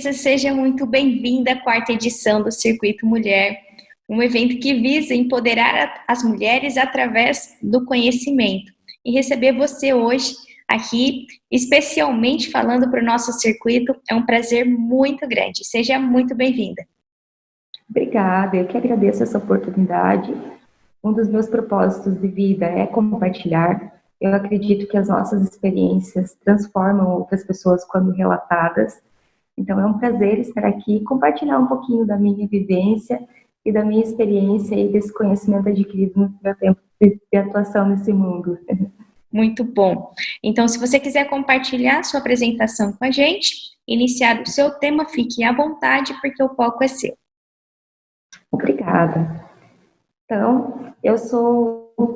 Luísa, seja muito bem-vinda à quarta edição do Circuito Mulher, um evento que visa empoderar as mulheres através do conhecimento. E receber você hoje aqui, especialmente falando para o nosso circuito, é um prazer muito grande. Seja muito bem-vinda. Obrigada, eu que agradeço essa oportunidade. Um dos meus propósitos de vida é compartilhar. Eu acredito que as nossas experiências transformam outras pessoas quando relatadas. Então é um prazer estar aqui e compartilhar um pouquinho da minha vivência e da minha experiência e desse conhecimento adquirido no meu tempo de atuação nesse mundo. Muito bom. Então, se você quiser compartilhar sua apresentação com a gente, iniciar o seu tema, fique à vontade, porque o palco é seu. Obrigada. Então,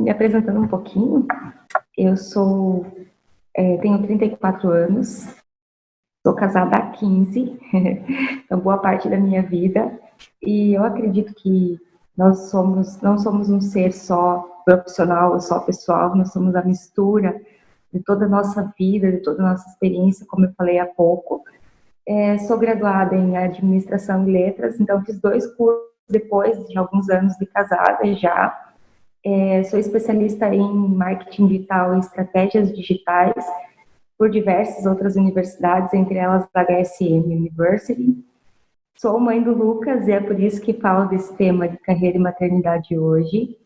me apresentando um pouquinho, tenho 34 anos, sou casada há 15, então boa parte da minha vida, e eu acredito que nós não somos um ser só profissional ou só pessoal, nós somos a mistura de toda a nossa vida, de toda a nossa experiência, como eu falei há pouco. Sou graduada em Administração e Letras, então fiz 2 cursos depois de alguns anos de casada já. Sou especialista em Marketing Digital e Estratégias Digitais por diversas outras universidades, entre elas a HSM University. Sou mãe do Lucas e é por isso que falo desse tema de carreira e maternidade hoje.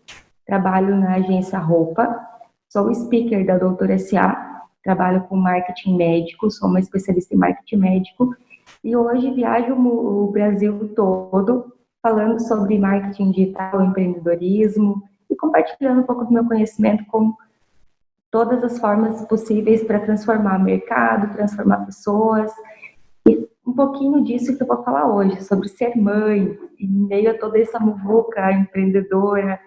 Trabalho na agência Roupa, sou speaker da Doutora S.A., trabalho com marketing médico, sou uma especialista em marketing médico e hoje viajo o Brasil todo falando sobre marketing digital, empreendedorismo e compartilhando um pouco do meu conhecimento com todas as formas possíveis para transformar mercado, transformar pessoas. E um pouquinho disso que eu vou falar hoje, sobre ser mãe, em meio a toda essa muvuca empreendedora,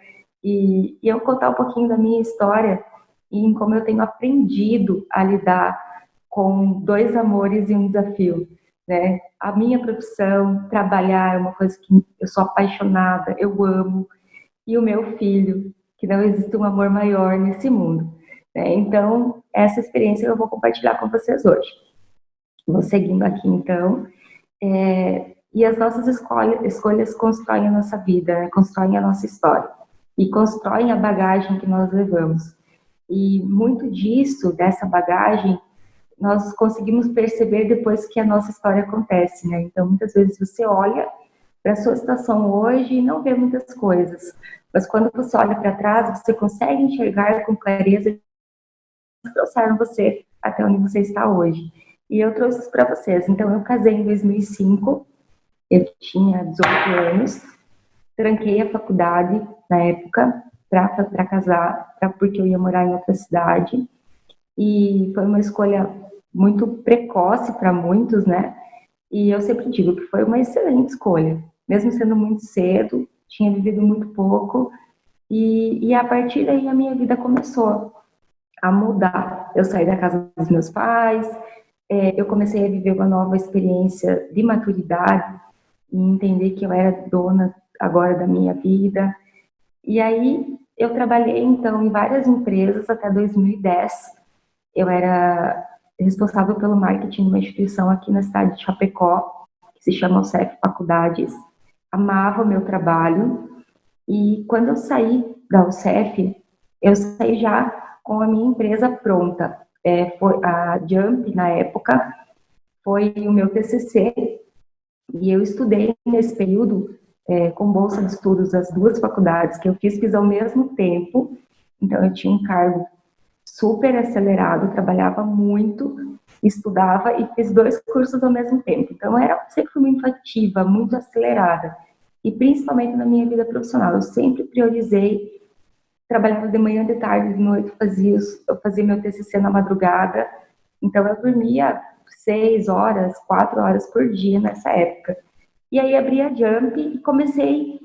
e eu contar um pouquinho da minha história e em como eu tenho aprendido a lidar com 2 amores e um desafio, né? A minha profissão, trabalhar é uma coisa que eu sou apaixonada, eu amo, e o meu filho, que não existe um amor maior nesse mundo. Então, essa experiência eu vou compartilhar com vocês hoje. Vou seguindo aqui, então. E as nossas escolhas constroem a nossa vida, né? Constroem a nossa história. E constroem a bagagem que nós levamos. E muito dessa bagagem, nós conseguimos perceber depois que a nossa história acontece, né? Então, muitas vezes você olha para a sua situação hoje e não vê muitas coisas. Mas quando você olha para trás, você consegue enxergar com clareza que trouxeram você até onde você está hoje. E eu trouxe isso para vocês. Então, eu casei em 2005, eu tinha 18 anos, tranquei a faculdade na época para casar, porque eu ia morar em outra cidade. E foi uma escolha muito precoce para muitos, né? E eu sempre digo que foi uma excelente escolha, mesmo sendo muito cedo, tinha vivido muito pouco. E a partir daí a minha vida começou a mudar. Eu saí da casa dos meus pais, eu comecei a viver uma nova experiência de maturidade e entender que eu era dona agora da minha vida. E aí eu trabalhei então em várias empresas até 2010. Eu era responsável pelo marketing de uma instituição aqui na cidade de Chapecó, que se chama UCEF Faculdades. Amava o meu trabalho e quando eu saí da UCEF, eu saí já com a minha empresa pronta. Foi a Jump, na época, foi o meu TCC, e eu estudei nesse período com bolsa de estudos as 2 faculdades que eu fiz ao mesmo tempo. Então eu tinha um cargo super acelerado, trabalhava muito, estudava e fiz 2 cursos ao mesmo tempo. Então sempre fui muito ativa, muito acelerada, e principalmente na minha vida profissional. Eu sempre priorizei, trabalhava de manhã, de tarde, de noite, eu fazia meu TCC na madrugada, então eu dormia 6 horas, 4 horas por dia nessa época. E aí abri a Jump e comecei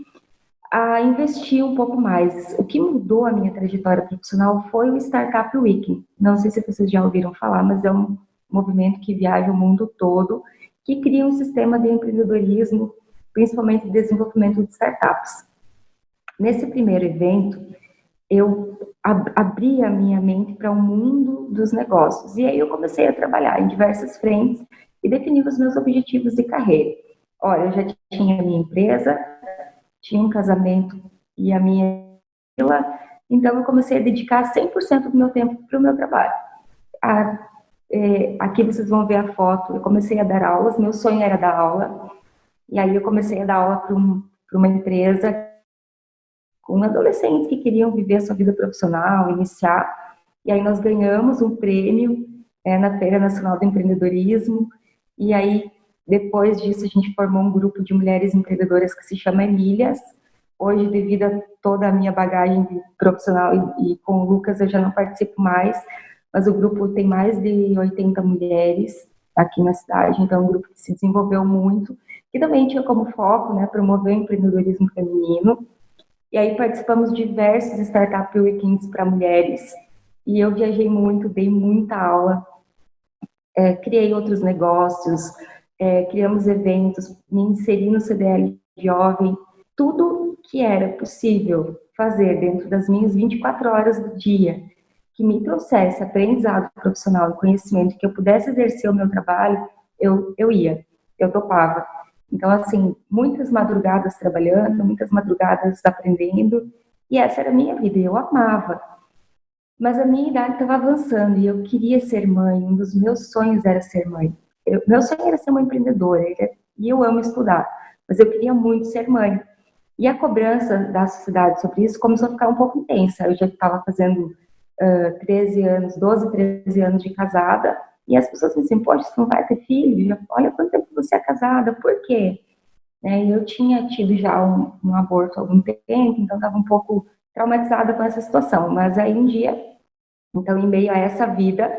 a investir um pouco mais. O que mudou a minha trajetória profissional foi o Startup Week. Não sei se vocês já ouviram falar, mas é um movimento que viaja o mundo todo, que cria um sistema de empreendedorismo, principalmente de desenvolvimento de startups. Nesse primeiro evento, eu abri a minha mente para o mundo dos negócios. E aí eu comecei a trabalhar em diversas frentes e definir os meus objetivos de carreira. Olha, eu já tinha a minha empresa, tinha um casamento e a minha fila, então eu comecei a dedicar 100% do meu tempo para o meu trabalho. Aqui vocês vão ver a foto, eu comecei a dar aulas, meu sonho era dar aula, e aí eu comecei a dar aula para uma empresa com adolescentes que queriam viver a sua vida profissional, iniciar, e aí nós ganhamos um prêmio na Feira Nacional do Empreendedorismo, e aí depois disso a gente formou um grupo de mulheres empreendedoras que se chama Emílias. Hoje, devido a toda a minha bagagem profissional e com o Lucas eu já não participo mais, mas o grupo tem mais de 80 mulheres aqui na cidade, então é um grupo que se desenvolveu muito, que também tinha como foco, né, promover o empreendedorismo feminino. E aí participamos de diversos Startup Weekends para mulheres, e eu viajei muito, dei muita aula, criei outros negócios, criamos eventos, me inseri no CDL Jovem, tudo que era possível fazer dentro das minhas 24 horas do dia, que me trouxesse aprendizado profissional e conhecimento, que eu pudesse exercer o meu trabalho, eu ia, eu topava. Então, assim, muitas madrugadas trabalhando, muitas madrugadas aprendendo, e essa era a minha vida, eu amava. Mas a minha idade estava avançando e eu queria ser mãe, um dos meus sonhos era ser mãe. Meu sonho era ser uma empreendedora, e eu amo estudar, mas eu queria muito ser mãe. E a cobrança da sociedade sobre isso começou a ficar um pouco intensa. Eu já estava fazendo 13 anos, 12, 13 anos de casada, e as pessoas me diziam, poxa, você não vai ter filho? Olha quanto tempo você é casada, por quê? Eu tinha tido já um aborto há algum tempo, então estava um pouco traumatizada com essa situação. Mas aí um dia, então em meio a essa vida,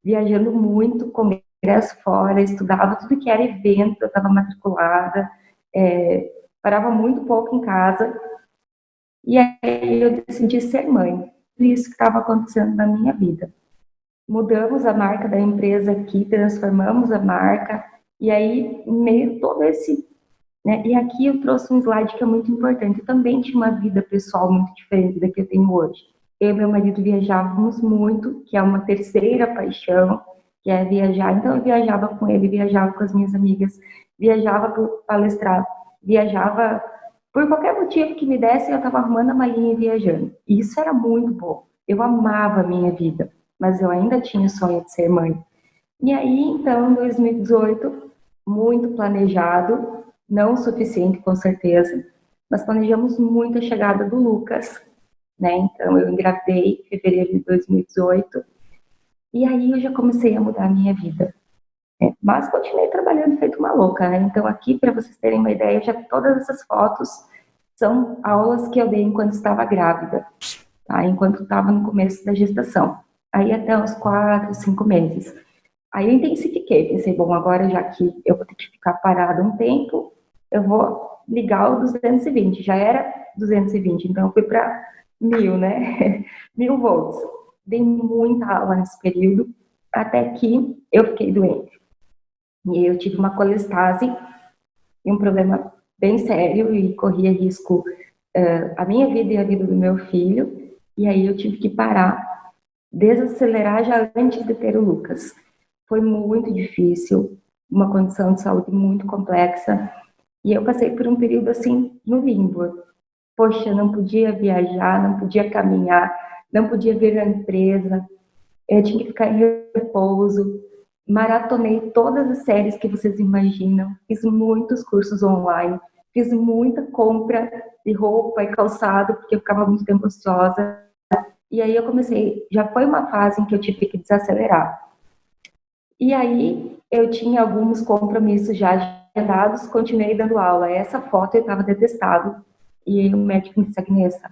viajando muito, congresso fora, estudava tudo que era evento, eu estava matriculada, parava muito pouco em casa, e aí eu decidi ser mãe. Isso que estava acontecendo na minha vida. Mudamos a marca da empresa aqui, transformamos a marca, e aí, em meio a todo esse... E aqui eu trouxe um slide que é muito importante. Eu também tinha uma vida pessoal muito diferente da que eu tenho hoje. Eu e meu marido viajávamos muito, que é uma terceira paixão, que é viajar. Então eu viajava com ele, viajava com as minhas amigas, viajava para palestrar, viajava por qualquer motivo que me desse, eu estava arrumando a malinha e viajando. E isso era muito bom. Eu amava a minha vida, mas eu ainda tinha o sonho de ser mãe. E aí, então, em 2018, muito planejado, não o suficiente, com certeza, mas planejamos muito a chegada do Lucas, né? Então, eu engravidei em fevereiro de 2018, e aí eu já comecei a mudar a minha vida. Mas continuei trabalhando feito uma louca, né? Então, aqui, para vocês terem uma ideia, já todas essas fotos são aulas que eu dei enquanto estava grávida, tá? Enquanto estava no começo da gestação. Aí até uns 4, 5 meses. Aí eu intensifiquei, pensei, bom, agora já que eu vou ter que ficar parada um tempo, eu vou ligar o 220, já era 220, então eu fui para 1000, né? 1000 volts. Dei muita aula nesse período, até que eu fiquei doente. E eu tive uma colestase e um problema bem sério e corria risco a minha vida e a vida do meu filho, e aí eu tive que parar, desacelerar já antes de ter o Lucas. Foi muito difícil, uma condição de saúde muito complexa, e eu passei por um período assim, no limbo. Poxa, não podia viajar, não podia caminhar, não podia ver a empresa, eu tinha que ficar em repouso, maratonei todas as séries que vocês imaginam, fiz muitos cursos online, fiz muita compra de roupa e calçado, porque eu ficava muito tempo ociosa, e aí eu comecei, já foi uma fase em que eu tive que desacelerar. E aí eu tinha alguns compromissos já agendados, continuei dando aula. Essa foto eu estava detestado. E aí o médico me disse, Agnesa,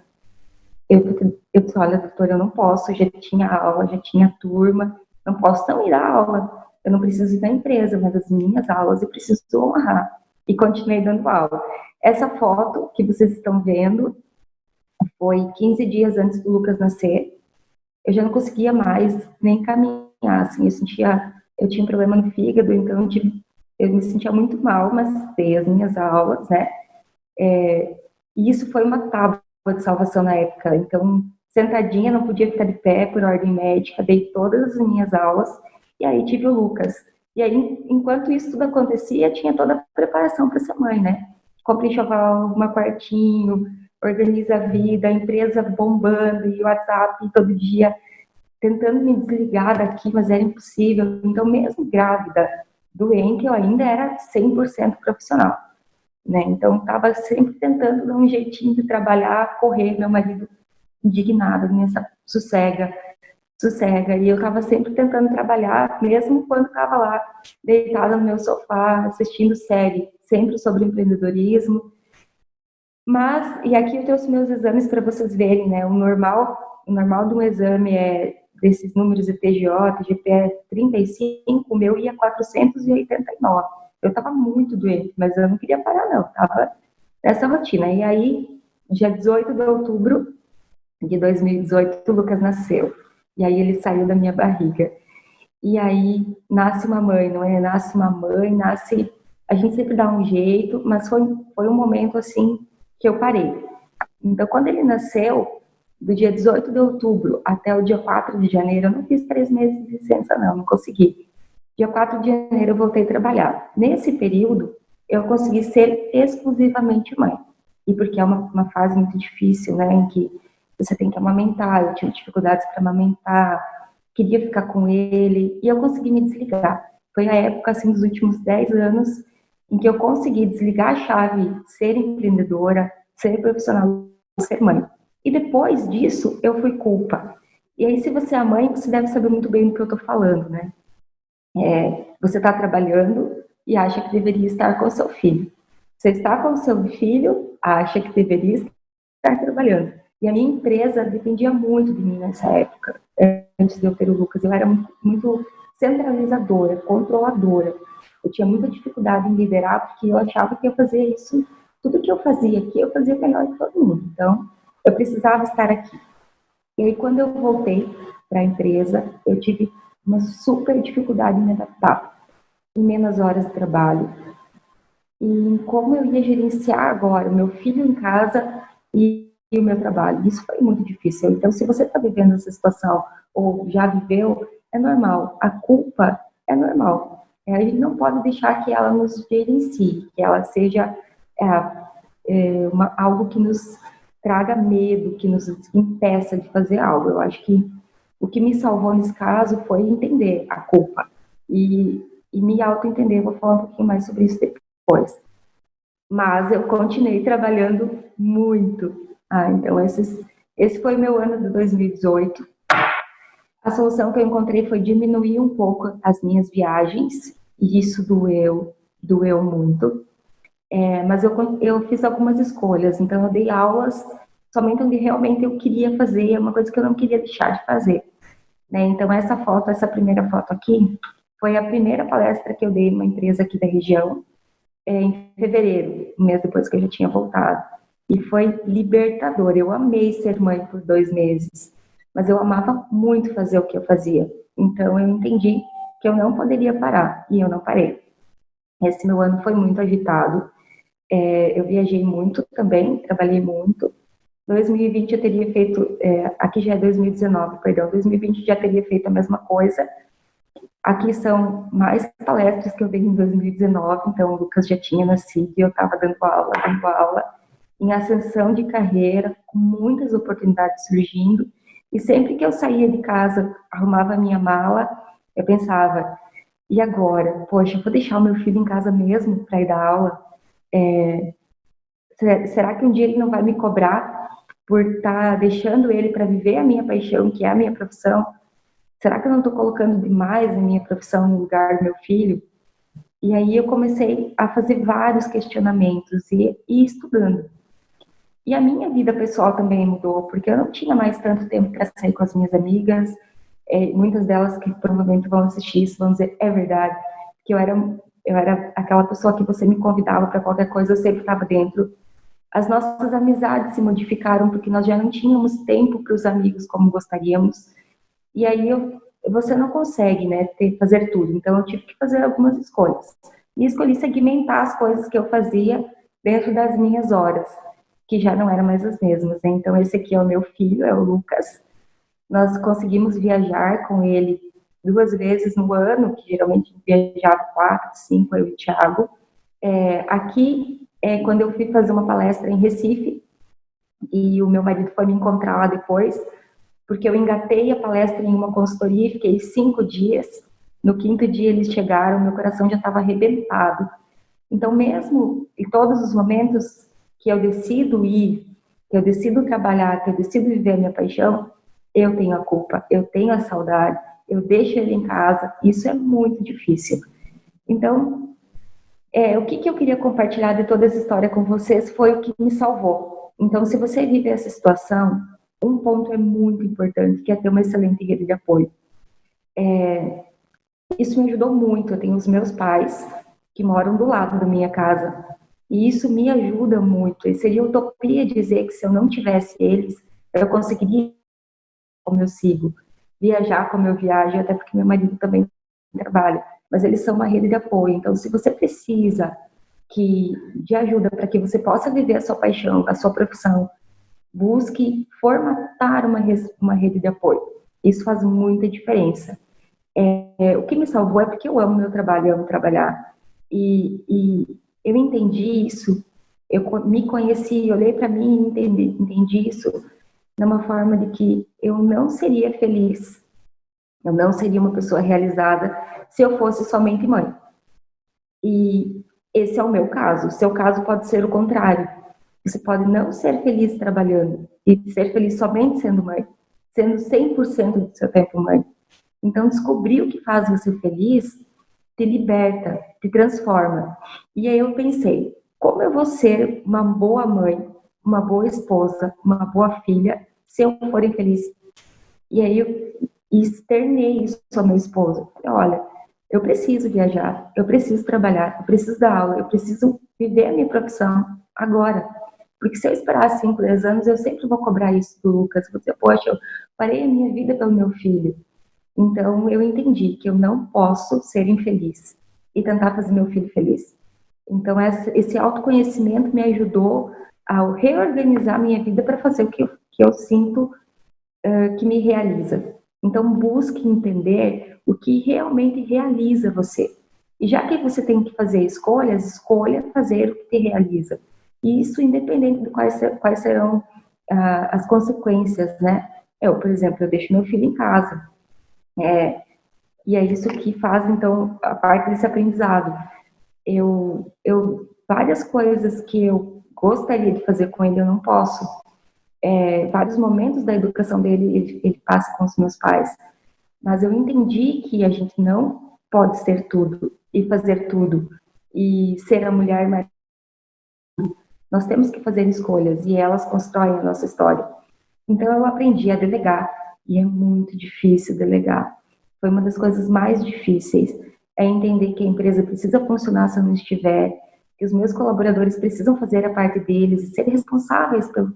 eu disse, olha, doutora, eu não posso, já tinha aula, já tinha turma, não posso não ir à aula. Eu não preciso ir da empresa, mas as minhas aulas eu preciso honrar. E continuei dando aula. Essa foto que vocês estão vendo foi 15 dias antes do Lucas nascer. Eu já não conseguia mais nem caminhar, assim, eu tinha um problema no fígado, então eu me sentia muito mal, mas dei as minhas aulas, né? E isso foi uma tábua de salvação na época. Então, sentadinha, não podia ficar de pé por ordem médica, dei todas as minhas aulas, e aí tive o Lucas. E aí, enquanto isso tudo acontecia, tinha toda a preparação para ser mãe, né? Compra enxoval, arruma quartinho, organiza a vida, a empresa bombando e o WhatsApp todo dia, tentando me desligar daqui, mas era impossível. Então, mesmo grávida, doente, eu ainda era 100% profissional, né? Então, estava sempre tentando dar um jeitinho de trabalhar, correr, meu marido indignado, nessa sossega, sossega. E eu estava sempre tentando trabalhar, mesmo quando estava lá, deitada no meu sofá, assistindo série, sempre sobre empreendedorismo. Mas, e aqui eu trouxe meus exames para vocês verem, né? O normal de um exame é desses números de TGO, TGP é 35, o meu ia 489. Eu estava muito doente, mas eu não queria parar, não. Estava nessa rotina. E aí, dia 18 de outubro de 2018, o Lucas nasceu. E aí ele saiu da minha barriga. E aí nasce uma mãe, não é? Nasce uma mãe, nasce. A gente sempre dá um jeito, mas foi um momento assim que eu parei. Então, quando ele nasceu, do dia 18 de outubro até o dia 4 de janeiro, eu não fiz 3 meses de licença, não consegui. Dia 4 de janeiro eu voltei a trabalhar. Nesse período, eu consegui ser exclusivamente mãe. E porque é uma fase muito difícil, né, em que você tem que amamentar, eu tive dificuldades para amamentar, queria ficar com ele, e eu consegui me desligar. Foi a época, assim, dos últimos 10 anos, em que eu consegui desligar a chave, ser empreendedora, ser profissional, ser mãe. E depois disso, eu fui culpa. E aí, se você é mãe, você deve saber muito bem do que eu estou falando, né? Você está trabalhando e acha que deveria estar com o seu filho. Você está com o seu filho, acha que deveria estar trabalhando. E a minha empresa dependia muito de mim nessa época. Antes de eu ter o Lucas, eu era muito centralizadora, controladora. Eu tinha muita dificuldade em liderar, porque eu achava que eu fazia isso, tudo que eu fazia aqui, eu fazia melhor que todo mundo. Então, eu precisava estar aqui. E aí, quando eu voltei para a empresa, eu tive uma super dificuldade em me adaptar, em menos horas de trabalho. E em como eu ia gerenciar agora o meu filho em casa e o meu trabalho. Isso foi muito difícil. Então, se você está vivendo essa situação ou já viveu, é normal. A culpa é normal. A gente não pode deixar que ela nos gerencie, que ela seja algo que nos traga medo, que nos impeça de fazer algo. Eu acho que o que me salvou nesse caso foi entender a culpa e me auto-entender. Vou falar um pouquinho mais sobre isso depois. Mas eu continuei trabalhando muito. Então esse foi meu ano de 2018. A solução que eu encontrei foi diminuir um pouco as minhas viagens, e isso doeu muito. Mas eu fiz algumas escolhas, então eu dei aulas somente onde realmente eu queria fazer, é uma coisa que eu não queria deixar de fazer. Né? Então essa primeira foto aqui, foi a primeira palestra que eu dei numa empresa aqui da região, em fevereiro, um mês depois que eu já tinha voltado. E foi libertador. Eu amei ser mãe por 2 meses, mas eu amava muito fazer o que eu fazia. Então eu entendi que eu não poderia parar, e eu não parei. Esse meu ano foi muito agitado. Eu viajei muito também, trabalhei muito. 2020 eu teria feito, aqui já é 2019, perdão, 2020 já teria feito a mesma coisa. Aqui são mais palestras que eu dei em 2019, então o Lucas já tinha nascido e eu estava dando aula, em ascensão de carreira, com muitas oportunidades surgindo. E sempre que eu saía de casa, arrumava a minha mala, eu pensava, e agora? Poxa, eu vou deixar o meu filho em casa mesmo para ir dar aula? Será que um dia ele não vai me cobrar por estar deixando ele para viver a minha paixão, que é a minha profissão? Será que eu não estou colocando demais a minha profissão no lugar do meu filho? E aí eu comecei a fazer vários questionamentos e estudando. E a minha vida pessoal também mudou, porque eu não tinha mais tanto tempo para sair com as minhas amigas. Muitas delas que provavelmente vão assistir isso vão dizer, é verdade, que eu era aquela pessoa que você me convidava para qualquer coisa, eu sempre estava dentro. As nossas amizades se modificaram, porque nós já não tínhamos tempo para os amigos como gostaríamos. E aí você não consegue, né, fazer tudo. Então eu tive que fazer algumas escolhas. E escolhi segmentar as coisas que eu fazia dentro das minhas horas, que já não eram mais as mesmas. Né? Então esse aqui é o meu filho, é o Lucas. Nós conseguimos viajar com ele 2 vezes no ano, que geralmente viajava 4, 5, eu e o Thiago. Aqui, quando eu fui fazer uma palestra em Recife, e o meu marido foi me encontrar lá depois, porque eu engatei a palestra em uma consultoria e fiquei 5 dias. No 5º dia eles chegaram, meu coração já estava arrebentado. Então, mesmo em todos os momentos que eu decido ir, que eu decido trabalhar, que eu decido viver a minha paixão, eu tenho a culpa, eu tenho a saudade, eu deixo ele em casa, isso é muito difícil. Então, o que eu queria compartilhar de toda essa história com vocês foi o que me salvou. Então, se você vive essa situação, um ponto é muito importante, que é ter uma excelente rede de apoio. Isso me ajudou muito. Eu tenho os meus pais, que moram do lado da minha casa, e isso me ajuda muito. E seria utopia dizer que se eu não tivesse eles, eu conseguiria como eu sigo, viajar como eu viajo, até porque meu marido também trabalha. Mas eles são uma rede de apoio. Então, se você precisa de ajuda para que você possa viver a sua paixão, a sua profissão, busque formatar uma rede de apoio. Isso faz muita diferença. O que me salvou é porque eu amo meu trabalho, eu amo trabalhar. E eu entendi isso, eu me conheci, olhei para mim e entendi isso numa forma de que eu não seria feliz, eu não seria uma pessoa realizada se eu fosse somente mãe. E esse é o meu caso. O seu caso pode ser o contrário. Você pode não ser feliz trabalhando e ser feliz somente sendo mãe, sendo 100% do seu tempo mãe. Então, descobrir o que faz você feliz te liberta, te transforma. E aí eu pensei, como eu vou ser uma boa mãe, uma boa esposa, uma boa filha, se eu for infeliz? E aí eu externei isso ao meu esposo. Olha, eu preciso viajar, eu preciso trabalhar, eu preciso dar aula, eu preciso viver a minha profissão agora. Porque se eu esperar 5, 10 anos, eu sempre vou cobrar isso do Lucas. Vou dizer, poxa, eu parei a minha vida pelo meu filho. Então, eu entendi que eu não posso ser infeliz e tentar fazer meu filho feliz. Então, esse autoconhecimento me ajudou a reorganizar minha vida para fazer o que eu sinto que me realiza. Então, busque entender o que realmente realiza você. E já que você tem que fazer escolhas, escolha fazer o que te realiza. E isso independente de quais serão as consequências, né? Por exemplo, eu deixo meu filho em casa. E é isso que faz, então, a parte desse aprendizado. Várias coisas que eu gostaria de fazer com ele, eu não posso. Vários momentos da educação dele, ele passa com os meus pais. Mas eu entendi que a gente não pode ser tudo e fazer tudo. E ser a mulher mais... Nós temos que fazer escolhas e elas constroem a nossa história. Então eu aprendi a delegar. E é muito difícil delegar. Foi uma das coisas mais difíceis. É entender que a empresa precisa funcionar se eu não estiver, que os meus colaboradores precisam fazer a parte deles e ser responsáveis pelo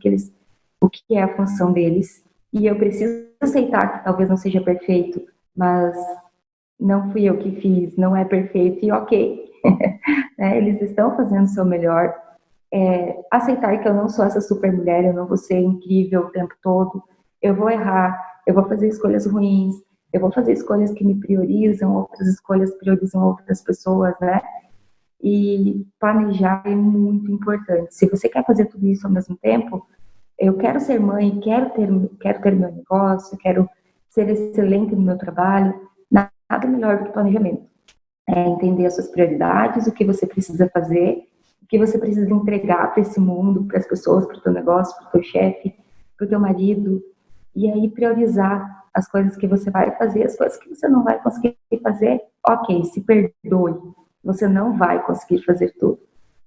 o que é a função deles. E eu preciso aceitar que talvez não seja perfeito, mas não fui eu que fiz, não é perfeito e ok. Eles estão fazendo o seu melhor. Aceitar que eu não sou essa super mulher, eu não vou ser incrível o tempo todo. Eu vou errar, eu vou fazer escolhas ruins, eu vou fazer escolhas que me priorizam, outras escolhas priorizam outras pessoas, né? E planejar é muito importante. Se você quer fazer tudo isso ao mesmo tempo, eu quero ser mãe, quero ter meu negócio, quero ser excelente no meu trabalho, nada melhor do que planejamento. Entender as suas prioridades, o que você precisa fazer, o que você precisa entregar para esse mundo, para as pessoas, para o teu negócio, para o teu chefe, para o teu marido, e aí priorizar as coisas que você vai fazer, as coisas que você não vai conseguir fazer, ok, se perdoe, você não vai conseguir fazer tudo.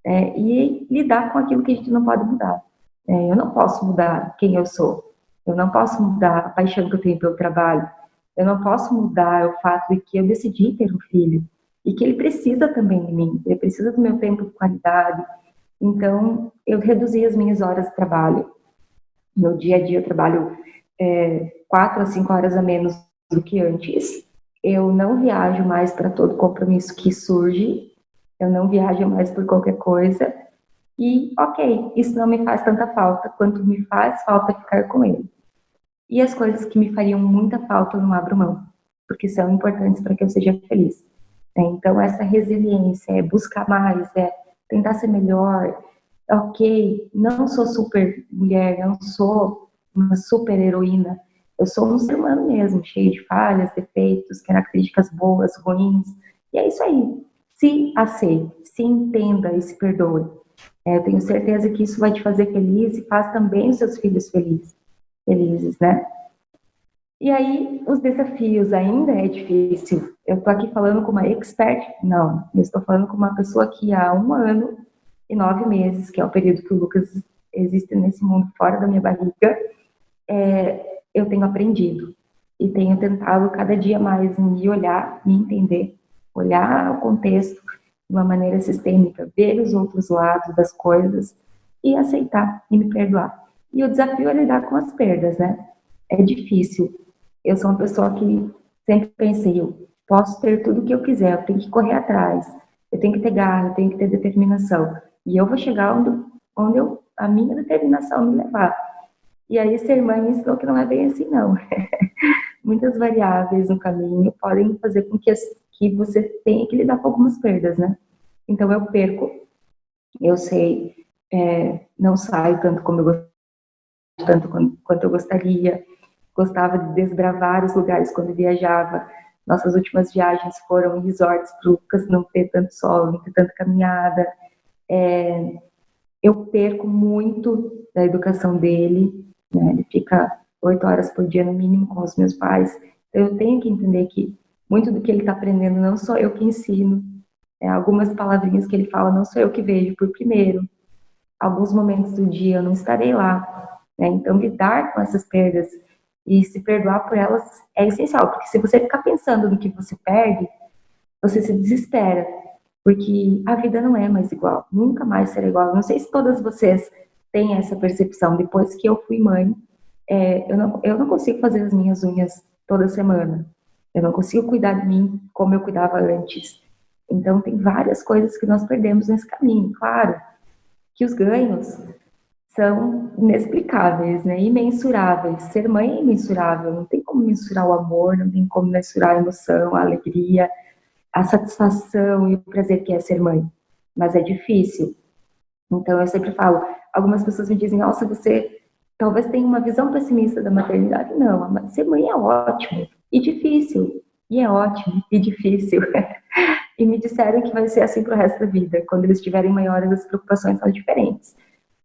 E lidar com aquilo que a gente não pode mudar. Eu não posso mudar quem eu sou, eu não posso mudar a paixão que eu tenho pelo trabalho, eu não posso mudar o fato de que eu decidi ter um filho e que ele precisa também de mim, ele precisa do meu tempo de qualidade. Então, eu reduzi as minhas horas de trabalho. No dia a dia eu trabalho 4 a 5 horas a menos do que antes. Eu não viajo mais para todo compromisso que surge, eu não viajo mais por qualquer coisa. E, ok, isso não me faz tanta falta quanto me faz falta ficar com ele. E as coisas que me fariam muita falta eu não abro mão. porque são importantes para que eu seja feliz. Então, essa resiliência é buscar mais, é tentar ser melhor. Ok, não sou super mulher, não sou uma super heroína, eu sou um ser humano mesmo, cheio de falhas, defeitos, características boas, ruins, e é isso aí. Se aceite, se entenda e se perdoe. Eu tenho certeza que isso vai te fazer feliz e faz também os seus filhos felizes, né? E aí, os desafios ainda é difícil. Eu estou aqui falando com uma expert? Não, eu estou falando com uma pessoa que há 1 ano e 9 meses, que é o período que o Lucas existe nesse mundo fora da minha barriga, eu tenho aprendido e tenho tentado cada dia mais me olhar, me entender, olhar o contexto de uma maneira sistêmica, ver os outros lados das coisas e aceitar e me perdoar. E o desafio é lidar com as perdas, né? É difícil. Eu sou uma pessoa que sempre pensei, eu posso ter tudo o que eu quiser, eu tenho que correr atrás, eu tenho que ter garra, eu tenho que ter determinação. E eu vou chegar onde a minha determinação me levar. E aí ser mãe me ensinou que não é bem assim, não. Muitas variáveis no caminho podem fazer com que você tenha que lidar com algumas perdas, né? Então eu perco, eu sei, não saio tanto como eu gostaria, tanto quanto eu gostaria. Gostava de desbravar os lugares quando viajava. Nossas últimas viagens foram em resorts para o Lucas não ter tanto sol, não ter tanta caminhada. Eu perco muito da educação dele, né? Ele fica 8 horas por dia no mínimo com os meus pais. Então, eu tenho que entender que muito do que ele está aprendendo não sou eu que ensino. Algumas palavrinhas que ele fala não sou eu que vejo por primeiro. Alguns momentos do dia eu não estarei lá, né? Então, lidar com essas perdas e se perdoar por elas é essencial, porque se você ficar pensando no que você perde, você se desespera, porque a vida não é mais igual, nunca mais será igual. Não sei se todas vocês têm essa percepção. Depois que eu fui mãe, eu não consigo fazer as minhas unhas toda semana, eu não consigo cuidar de mim como eu cuidava antes. Então, tem várias coisas que nós perdemos nesse caminho. Claro que os ganhos são inexplicáveis, né? Imensuráveis. Ser mãe é imensurável, não tem como mensurar o amor, não tem como mensurar a emoção, a alegria, a satisfação e o prazer que é ser mãe. Mas é difícil. Então, eu sempre falo, algumas pessoas me dizem, nossa, você talvez tenha uma visão pessimista da maternidade. Não, mas ser mãe é ótimo e difícil. E é ótimo e difícil. E me disseram que vai ser assim pro resto da vida. Quando eles tiverem maiores, as preocupações são diferentes.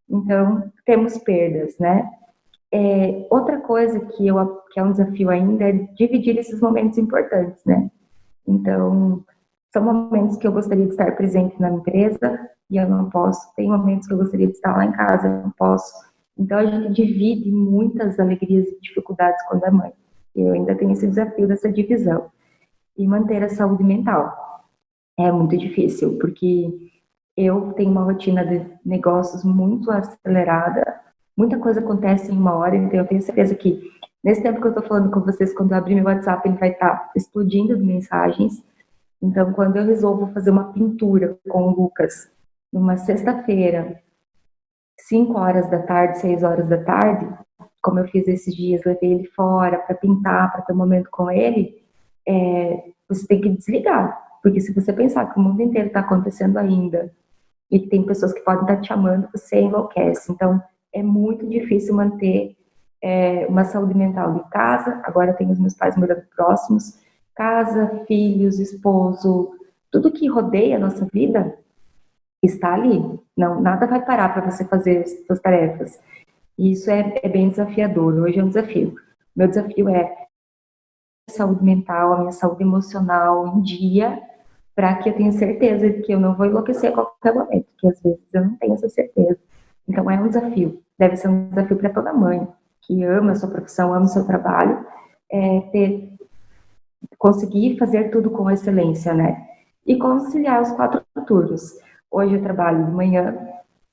Então, temos perdas, né? Outra coisa que é um desafio ainda é dividir esses momentos importantes, né? Então, são momentos que eu gostaria de estar presente na empresa e eu não posso. Tem momentos que eu gostaria de estar lá em casa, eu não posso. Então, a gente divide muitas alegrias e dificuldades quando é mãe. E eu ainda tenho esse desafio dessa divisão. E manter a saúde mental é muito difícil, porque eu tenho uma rotina de negócios muito acelerada, muita coisa acontece em 1 hora, então eu tenho certeza que nesse tempo que eu estou falando com vocês, quando eu abrir meu WhatsApp, ele vai estar explodindo de mensagens. Então, quando eu resolvo fazer uma pintura com o Lucas, numa sexta-feira, 5 horas da tarde, 6 horas da tarde, como eu fiz esses dias, levei ele fora para pintar, para ter um momento com ele, você tem que desligar. Porque se você pensar que o mundo inteiro está acontecendo ainda, e que tem pessoas que podem estar te chamando, você enlouquece. Então, é muito difícil manter uma saúde mental de casa. Agora tenho os meus pais morando próximos. Casa, filhos, esposo, tudo que rodeia a nossa vida está ali. Não, nada vai parar para você fazer as suas tarefas. E isso é bem desafiador. Hoje é um desafio. Meu desafio é a saúde mental, a minha saúde emocional em dia, para que eu tenha certeza de que eu não vou enlouquecer a qualquer momento, que às vezes eu não tenho essa certeza. Então é um desafio, deve ser um desafio para toda mãe que ama a sua profissão, ama o seu trabalho, conseguir fazer tudo com excelência, né? E conciliar os 4 turnos. Hoje eu trabalho de manhã,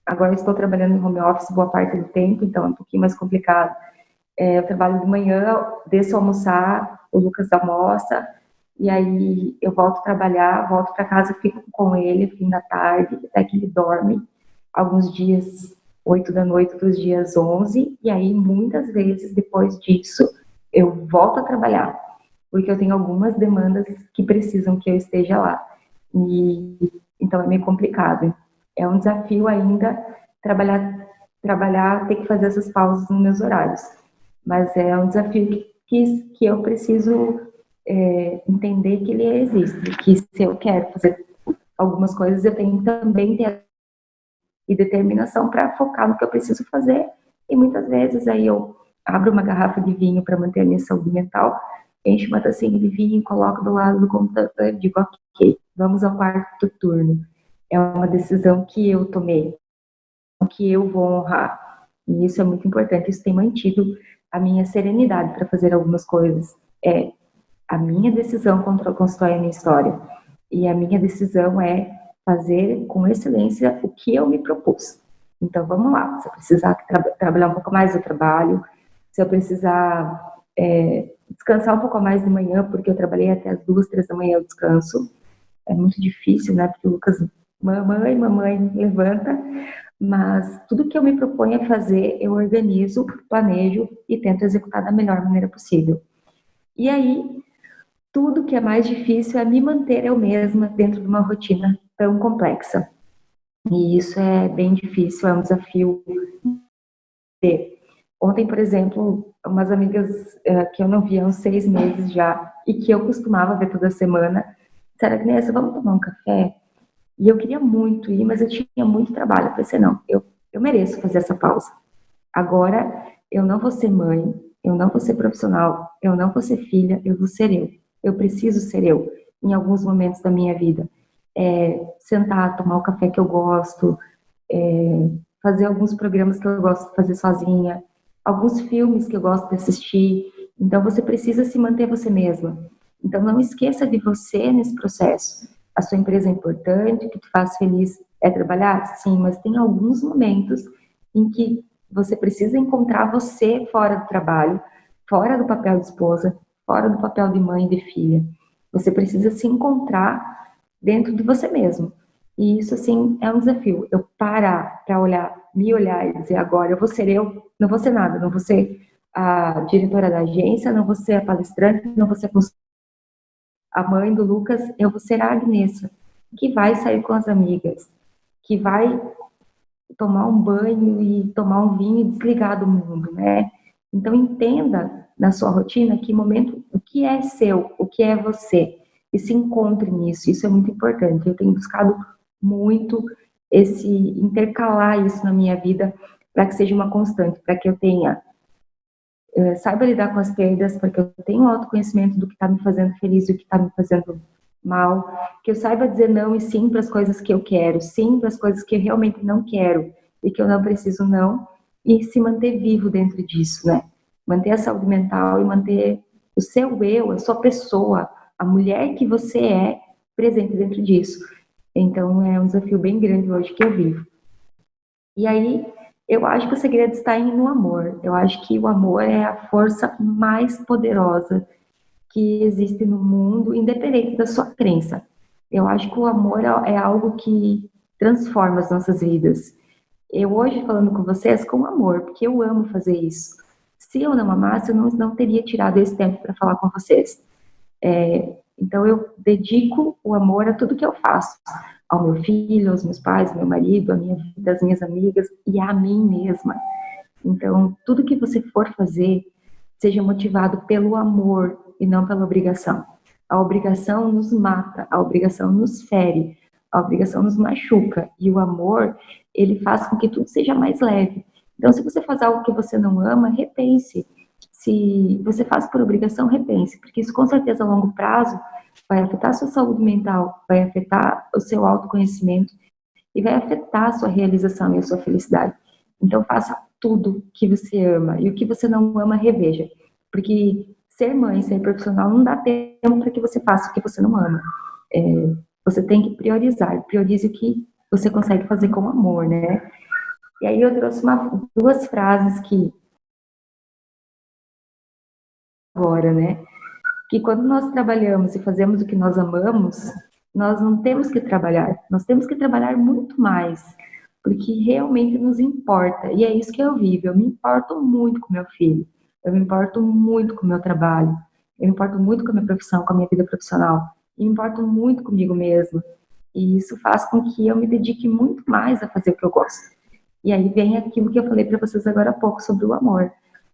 agora eu estou trabalhando em home office boa parte do tempo, então é um pouquinho mais complicado. Eu trabalho de manhã, desço a almoçar, o Lucas almoça, e aí eu volto a trabalhar, volto para casa, fico com ele fim da tarde, até que ele dorme. Alguns dias 8 da noite, outros dias 11, e aí muitas vezes depois disso eu volto a trabalhar, porque eu tenho algumas demandas que precisam que eu esteja lá. E então é meio complicado. É um desafio ainda trabalhar, ter que fazer essas pausas nos meus horários. Mas é um desafio que eu preciso entender que ele existe, que se eu quero fazer algumas coisas, eu tenho que também ter e determinação para focar no que eu preciso fazer. E muitas vezes aí eu abro uma garrafa de vinho para manter a minha saúde mental, encho uma tacinha de vinho, coloco do lado do computador e digo, ok, vamos ao quarto turno. É uma decisão que eu tomei, que eu vou honrar. E isso é muito importante, isso tem mantido a minha serenidade para fazer algumas coisas. A minha decisão constrói a minha história. E a minha decisão é fazer com excelência o que eu me propus. Então, vamos lá. Se eu precisar trabalhar um pouco mais, eu trabalho. Se eu precisar descansar um pouco mais de manhã, porque eu trabalhei até as 2, 3 da manhã, eu descanso. É muito difícil, né? Porque o Lucas, mamãe, levanta. Mas tudo que eu me proponho a fazer, eu organizo, planejo e tento executar da melhor maneira possível. E aí, tudo que é mais difícil é me manter eu mesma dentro de uma rotina tão complexa. E isso é bem difícil, é um desafio. Ontem, por exemplo, umas amigas que eu não via há uns 6 meses já, e que eu costumava ver toda semana, disseram, Agnesa, vamos tomar um café? E eu queria muito ir, mas eu tinha muito trabalho. Eu pensei, não, eu mereço fazer essa pausa. Agora, eu não vou ser mãe, eu não vou ser profissional, eu não vou ser filha, eu vou ser eu. Eu preciso ser eu em alguns momentos da minha vida. Sentar, tomar o café que eu gosto, fazer alguns programas que eu gosto de fazer sozinha, alguns filmes que eu gosto de assistir. Então, você precisa se manter você mesma. Então, não esqueça de você nesse processo. A sua empresa é importante, o que te faz feliz é trabalhar? Sim, mas tem alguns momentos em que você precisa encontrar você fora do trabalho, fora do papel de esposa, fora do papel de mãe e de filha. Você precisa se encontrar dentro de você mesmo. E isso, assim, é um desafio. Eu parar para me olhar e dizer agora, eu vou ser eu, não vou ser nada, não vou ser a diretora da agência, não vou ser a palestrante, não vou ser a mãe do Lucas, eu vou ser a Agnesa, que vai sair com as amigas, que vai tomar um banho e tomar um vinho e desligar do mundo, né? Então entenda na sua rotina que momento, o que é seu, o que é você, e se encontre nisso. Isso é muito importante. Eu tenho buscado muito esse intercalar isso na minha vida para que seja uma constante, para que eu tenha saiba lidar com as perdas, para que eu tenha um autoconhecimento do que está me fazendo feliz e o que está me fazendo mal, que eu saiba dizer não e sim para as coisas que eu quero, sim para as coisas que eu realmente não quero e que eu não preciso não, e se manter vivo dentro disso, né? Manter a saúde mental e manter o seu eu, a sua pessoa, a mulher que você é, presente dentro disso. Então é um desafio bem grande hoje que eu vivo. E aí, eu acho que o segredo está no amor. Eu acho que o amor é a força mais poderosa que existe no mundo, independente da sua crença. Eu acho que o amor é algo que transforma as nossas vidas. Eu hoje falando com vocês com amor, porque eu amo fazer isso. Se eu não amasse, eu não teria tirado esse tempo para falar com vocês. Então eu dedico o amor a tudo que eu faço. Ao meu filho, aos meus pais, ao meu marido, à minha vida, às minhas amigas e a mim mesma. Então, tudo que você for fazer, seja motivado pelo amor e não pela obrigação. A obrigação nos mata, a obrigação nos fere, a obrigação nos machuca. E o amor, ele faz com que tudo seja mais leve. Então, se você faz algo que você não ama, repense. Se você faz por obrigação, repense, porque isso com certeza a longo prazo vai afetar a sua saúde mental, vai afetar o seu autoconhecimento e vai afetar a sua realização e a sua felicidade. Então faça tudo que você ama e o que você não ama, reveja, porque ser mãe, ser profissional não dá tempo para que você faça o que você não ama. Você tem que priorizar, priorize o que você consegue fazer com amor, né? E aí eu trouxe duas frases que agora, né? Que quando nós trabalhamos e fazemos o que nós amamos, nós não temos que trabalhar, nós temos que trabalhar muito mais, porque realmente nos importa, e é isso que eu vivo, eu me importo muito com meu filho, eu me importo muito com o meu trabalho, Eu me importo muito com a minha profissão, com a minha vida profissional. E me importo muito comigo mesma. E isso faz com que eu me dedique muito mais a fazer o que eu gosto. E aí vem aquilo que eu falei para vocês agora há pouco sobre o amor.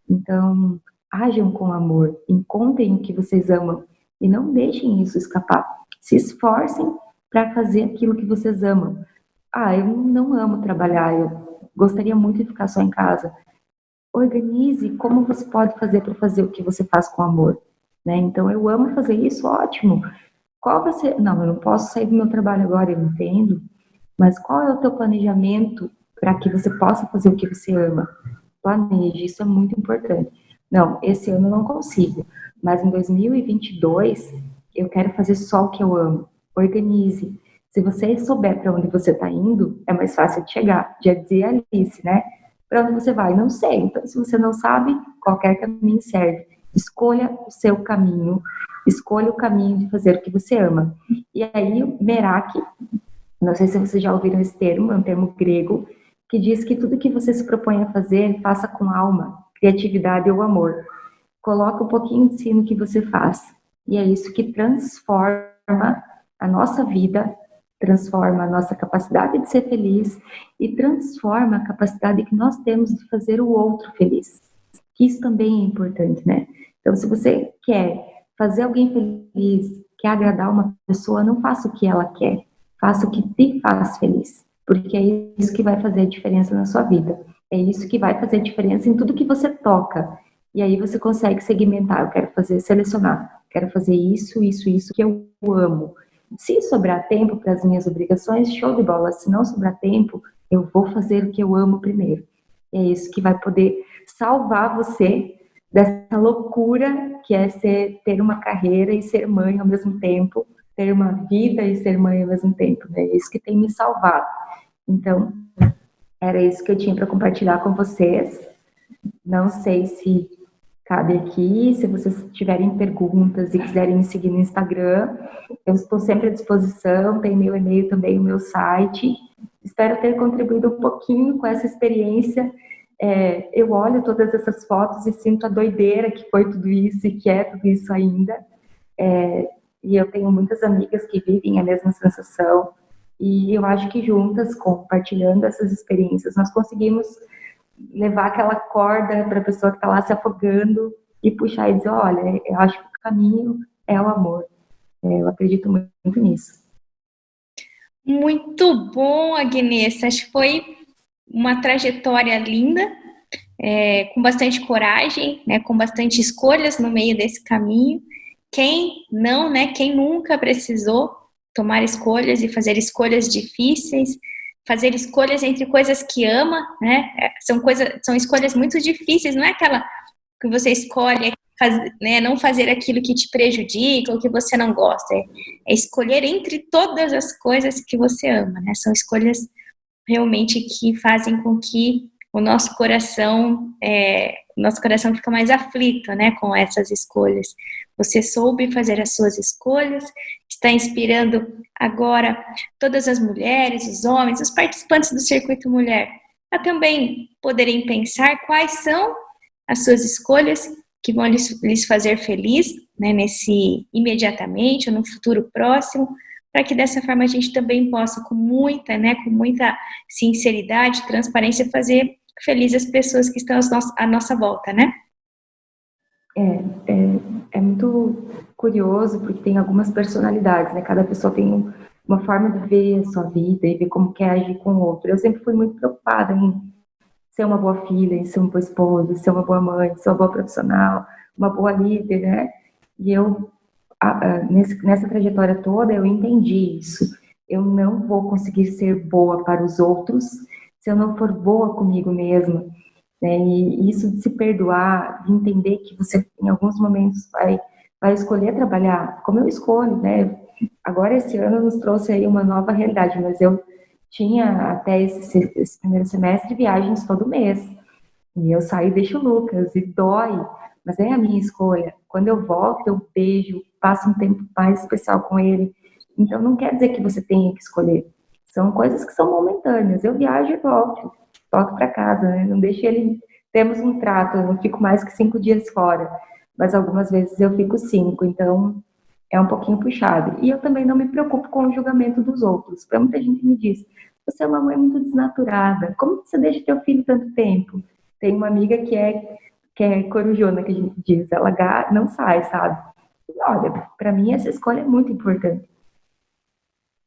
Então, ajam com amor, encontrem o que vocês amam e não deixem isso escapar. Se esforcem para fazer aquilo que vocês amam. Eu não amo trabalhar, eu gostaria muito de ficar só em casa. Organize como você pode fazer para fazer o que você faz com amor. Né? Então, eu amo fazer isso, ótimo. Qual vai ser? Não, eu não posso sair do meu trabalho agora, eu entendo. Mas qual é o teu planejamento para que você possa fazer o que você ama? Planeje, isso é muito importante. Não, esse ano eu não consigo, mas em 2022 eu quero fazer só o que eu amo. Organize. Se você souber para onde você está indo, é mais fácil de chegar. Já dizia Alice, né? Para onde você vai? Não sei. Então, se você não sabe, qualquer caminho serve. Escolha o seu caminho, escolha o caminho de fazer o que você ama. E aí, o Meraki, não sei se vocês já ouviram esse termo, é um termo grego, que diz que tudo que você se propõe a fazer, faça com alma, criatividade ou amor. Coloca um pouquinho de si no que você faz. E é isso que transforma a nossa vida, transforma a nossa capacidade de ser feliz e transforma a capacidade que nós temos de fazer o outro feliz. Isso também é importante, né? Então, se você quer fazer alguém feliz, quer agradar uma pessoa, não faça o que ela quer. Faça o que te faz feliz, porque é isso que vai fazer a diferença na sua vida. É isso que vai fazer a diferença em tudo que você toca. E aí você consegue segmentar. Eu quero selecionar. Quero fazer isso, isso, isso que eu amo. Se sobrar tempo para as minhas obrigações, show de bola. Se não sobrar tempo, eu vou fazer o que eu amo primeiro. E é isso que vai poder salvar você dessa loucura que é ter uma carreira e ser mãe ao mesmo tempo, ter uma vida e ser mãe ao mesmo tempo, né? É isso que tem me salvado. Então, era isso que eu tinha para compartilhar com vocês. Não sei se cabe aqui, se vocês tiverem perguntas e quiserem me seguir no Instagram, eu estou sempre à disposição, tem meu e-mail também, o meu site. Espero ter contribuído um pouquinho com essa experiência. Eu olho todas essas fotos e sinto a doideira que foi tudo isso e que é tudo isso ainda. E eu tenho muitas amigas que vivem a mesma sensação. E eu acho que juntas, compartilhando essas experiências, nós conseguimos levar aquela corda para a pessoa que está lá se afogando e puxar e dizer, olha, eu acho que o caminho é o amor. Eu acredito muito nisso. Muito bom, Agnes. Acho que foi uma trajetória linda, com bastante coragem, né, com bastante escolhas no meio desse caminho. Quem não, né? Quem nunca precisou tomar escolhas e fazer escolhas difíceis, fazer escolhas entre coisas que ama, né? São escolhas muito difíceis, não é aquela que você escolhe, né, não fazer aquilo que te prejudica ou que você não gosta. É escolher entre todas as coisas que você ama, né? São escolhas realmente que fazem com que o nosso coração fica mais aflito, né, com essas escolhas. Você soube fazer as suas escolhas, está inspirando agora todas as mulheres, os homens, os participantes do Circuito Mulher, a também poderem pensar quais são as suas escolhas que vão lhes fazer feliz, né, nesse imediatamente ou no futuro próximo, para que dessa forma a gente também possa, com muita sinceridade, transparência, fazer feliz as pessoas que estão à nossa volta, né? É muito curioso, porque tem algumas personalidades, né? Cada pessoa tem uma forma de ver a sua vida e ver como quer agir com o outro. Eu sempre fui muito preocupada em ser uma boa filha, em ser uma boa esposa, em ser uma boa mãe, ser uma boa profissional, uma boa líder, né? E eu, nessa trajetória toda, eu entendi isso. Eu não vou conseguir ser boa para os outros se eu não for boa comigo mesma. Né? E isso de se perdoar, de entender que você, em alguns momentos, vai escolher trabalhar, como eu escolho, né? Agora, esse ano nos trouxe aí uma nova realidade, mas eu tinha até esse primeiro semestre viagens todo mês. E eu saio e deixo o Lucas, e dói, mas é a minha escolha. Quando eu volto, eu beijo, passo um tempo mais especial com ele. Então, não quer dizer que você tenha que escolher. São coisas que são momentâneas. Eu viajo e volto para casa, né? Não deixo ele... Temos um trato, eu não fico mais que 5 dias fora. mas algumas vezes eu fico 5, então é um pouquinho puxado. E eu também não me preocupo com o julgamento dos outros. Para muita gente me diz, você é uma mãe muito desnaturada, como você deixa teu filho tanto tempo? Tem uma amiga que é corujona, que a gente diz, ela não sai, sabe? E olha, para mim essa escolha é muito importante.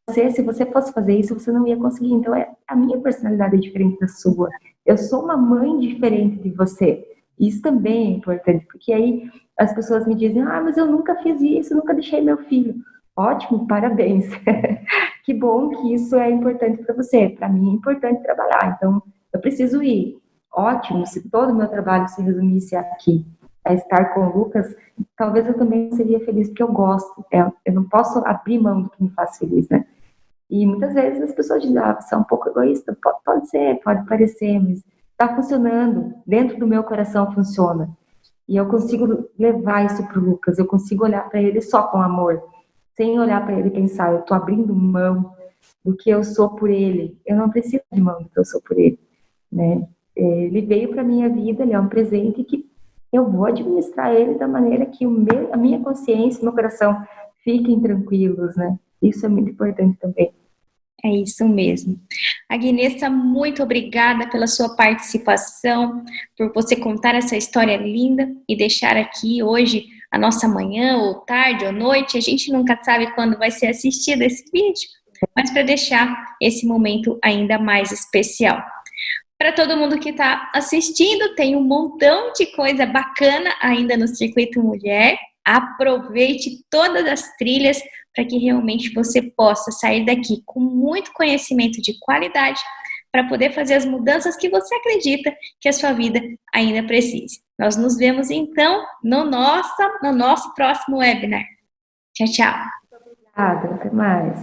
Se você fosse fazer isso, você não ia conseguir. Então, a minha personalidade é diferente da sua. Eu sou uma mãe diferente de você. Isso também é importante, porque aí as pessoas me dizem, mas eu nunca fiz isso, nunca deixei meu filho. Ótimo, parabéns. Que bom que isso é importante para você. Para mim é importante trabalhar, então eu preciso ir. Ótimo, se todo o meu trabalho se resumisse aqui, a estar com o Lucas, talvez eu também seria feliz, porque eu gosto. Eu não posso abrir mão do que me faz feliz, né? E muitas vezes as pessoas dizem, você é um pouco egoísta. Pode ser, pode parecer, mas está funcionando. Dentro do meu coração funciona. E eu consigo levar isso para o Lucas. Eu consigo olhar para ele só com amor. Sem olhar para ele e pensar, eu estou abrindo mão do que eu sou por ele. Eu não preciso de mão do que eu sou por ele, né? Ele veio para a minha vida, ele é um presente que eu vou administrar ele da maneira que a minha consciência e meu coração fiquem tranquilos, né? Isso é muito importante também. É isso mesmo. Agnessa, muito obrigada pela sua participação, por você contar essa história linda e deixar aqui hoje a nossa manhã, ou tarde, ou noite, a gente nunca sabe quando vai ser assistido esse vídeo, mas para deixar esse momento ainda mais especial. Para todo mundo que está assistindo, tem um montão de coisa bacana ainda no Circuito Mulher. Aproveite todas as trilhas para que realmente você possa sair daqui com muito conhecimento de qualidade para poder fazer as mudanças que você acredita que a sua vida ainda precise. Nós nos vemos então no nosso próximo webinar. Tchau, tchau. Obrigada, até mais.